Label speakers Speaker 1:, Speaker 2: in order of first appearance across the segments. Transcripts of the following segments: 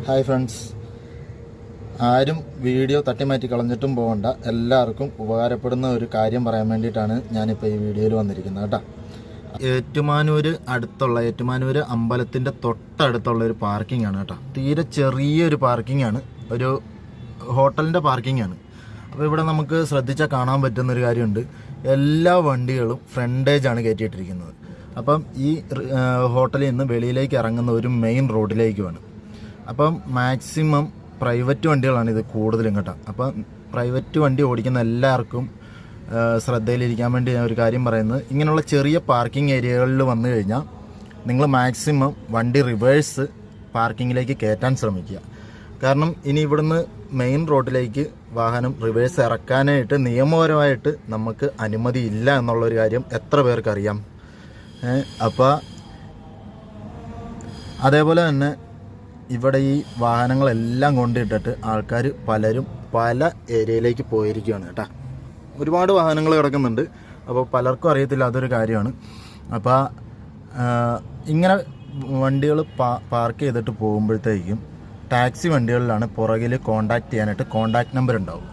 Speaker 1: Hi friends, ആരും video തട്ടിമാറ്റി കളഞ്ഞിട്ടും പോകണ്ട, എല്ലാവർക്കും ഉപകാരപ്പെടുന്ന ഒരു കാര്യം പറയാൻ വേണ്ടിയിട്ടാണ് ഞാനിപ്പോൾ ഈ വീഡിയോയിൽ വന്നിരിക്കുന്നത് കേട്ടോ. ഏറ്റുമാനൂർ അമ്പലത്തിൻ്റെ തൊട്ടടുത്തുള്ള ഒരു പാർക്കിംഗ് ആണ് കേട്ടോ. തീരെ ചെറിയൊരു പാർക്കിംഗ് ആണ്, ഒരു ഹോട്ടലിൻ്റെ പാർക്കിംഗ് ആണ്. അപ്പോൾ ഇവിടെ നമുക്ക് ശ്രദ്ധിച്ചാൽ കാണാൻ പറ്റുന്നൊരു കാര്യമുണ്ട്, എല്ലാ വണ്ടികളും ഫ്രണ്ടേജാണ് കയറ്റിയിട്ടിരിക്കുന്നത്. അപ്പം ഈ ഹോട്ടലിൽ നിന്ന് വെളിയിലേക്ക് ഇറങ്ങുന്ന ഒരു മെയിൻ റോഡിലേക്കുമാണ്. അപ്പം മാക്സിമം പ്രൈവറ്റ് വണ്ടികളാണ് ഇത് കൂടുതലും കേട്ടോ. അപ്പം പ്രൈവറ്റ് വണ്ടി ഓടിക്കുന്ന എല്ലാവർക്കും ശ്രദ്ധയിലിരിക്കാൻ വേണ്ടി ഞാൻ ഒരു കാര്യം പറയുന്നത്, ഇങ്ങനെയുള്ള ചെറിയ പാർക്കിംഗ് ഏരിയകളിൽ വന്നു കഴിഞ്ഞാൽ നിങ്ങൾ മാക്സിമം വണ്ടി റിവേഴ്സ് പാർക്കിങ്ങിലേക്ക് കയറ്റാൻ ശ്രമിക്കുക. കാരണം ഇനി ഇവിടുന്ന് മെയിൻ റോഡിലേക്ക് വാഹനം റിവേഴ്സ് ഇറക്കാനായിട്ട് നിയമപരമായിട്ട് നമുക്ക് അനുമതി ഇല്ല എന്നുള്ളൊരു കാര്യം എത്ര പേർക്കറിയാം? അപ്പോൾ അതേപോലെ തന്നെ ഇവിടെ ഈ വാഹനങ്ങളെല്ലാം കൊണ്ടിട്ടിട്ട് ആൾക്കാർ പലരും പല ഏരിയയിലേക്ക് പോയിരിക്കുകയാണ് കേട്ടോ. ഒരുപാട് വാഹനങ്ങൾ കിടക്കുന്നുണ്ട്, അപ്പോൾ പലർക്കും അറിയത്തില്ല, അതൊരു കാര്യമാണ്. അപ്പോൾ ഇങ്ങനെ വണ്ടികൾ പാർക്ക് ചെയ്തിട്ട് പോകുമ്പോഴത്തേക്കും ടാക്സി വണ്ടികളിലാണ് പുറകിൽ കോണ്ടാക്ട് ചെയ്യാനായിട്ട് കോണ്ടാക്ട് നമ്പർ ഉണ്ടാവും.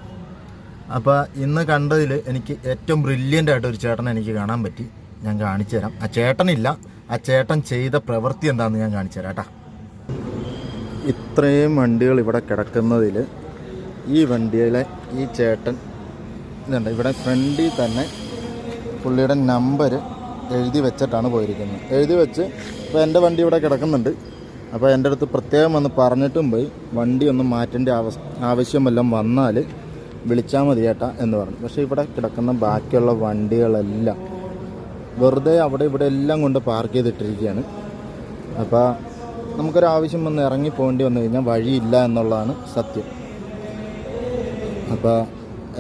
Speaker 1: അപ്പോൾ ഇന്ന് കണ്ടതിൽ എനിക്ക് ഏറ്റവും ബ്രില്യൻ്റ് ആയിട്ട് ഒരു ചേട്ടനെ എനിക്ക് കാണാൻ പറ്റി. ഞാൻ കാണിച്ചു തരാം. ആ ചേട്ടനില്ല, ആ ചേട്ടൻ ചെയ്ത പ്രവൃത്തി എന്താണെന്ന് ഞാൻ കാണിച്ചു തരാം കേട്ടോ. ഇത്രയും വണ്ടികൾ ഇവിടെ കിടക്കുന്നതിൽ ഈ വണ്ടിയിലെ ഈ ചേട്ടൻ ഇതുണ്ട്, ഇവിടെ ഫ്രണ്ടിൽ തന്നെ പുള്ളിയുടെ നമ്പർ എഴുതി വെച്ചിട്ടാണ് പോയിരിക്കുന്നത്. എഴുതി വെച്ച് ഇപ്പോൾ എൻ്റെ വണ്ടി ഇവിടെ കിടക്കുന്നുണ്ട്. അപ്പോൾ എൻ്റെ അടുത്ത് പ്രത്യേകം വന്ന് പറഞ്ഞിട്ടും പോയി, വണ്ടി ഒന്ന് മാറ്റേണ്ട ആവശ്യം വല്ലതും വന്നാൽ വിളിച്ചാൽ മതി ചേട്ടാ എന്ന് പറഞ്ഞു. പക്ഷേ ഇവിടെ കിടക്കുന്ന ബാക്കിയുള്ള വണ്ടികളെല്ലാം വെറുതെ അവിടെ ഇവിടെ എല്ലാം കൊണ്ട് പാർക്ക് ചെയ്തിട്ടിരിക്കുകയാണ്. അപ്പോൾ നമുക്കൊരാവശ്യം വന്ന് ഇറങ്ങി പോകേണ്ടി വന്നു കഴിഞ്ഞാൽ വഴിയില്ല എന്നുള്ളതാണ് സത്യം. അപ്പോൾ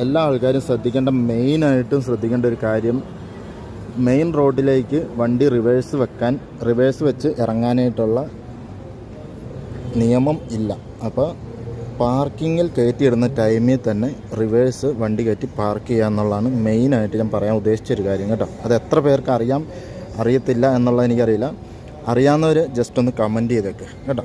Speaker 1: എല്ലാ ആൾക്കാരും മെയിനായിട്ടും ശ്രദ്ധിക്കേണ്ട ഒരു കാര്യം, മെയിൻ റോഡിലേക്ക് വണ്ടി റിവേഴ്സ് വെച്ച് ഇറങ്ങാനായിട്ടുള്ള നിയമം ഇല്ല. അപ്പോൾ പാർക്കിങ്ങിൽ കയറ്റിയിടുന്ന ടൈമിൽ തന്നെ റിവേഴ്സ് വണ്ടി കയറ്റി പാർക്ക് ചെയ്യുക എന്നുള്ളതാണ് മെയിനായിട്ട് ഞാൻ പറയാൻ ഉദ്ദേശിച്ചൊരു കാര്യം കേട്ടോ. അത് എത്ര പേർക്ക് അറിയത്തില്ല എന്നുള്ളത് എനിക്കറിയില്ല. അറിയാവുന്നവർ ജസ്റ്റ് ഒന്ന് കമൻറ്റ് ചെയ്തേക്ക് കേട്ടോ.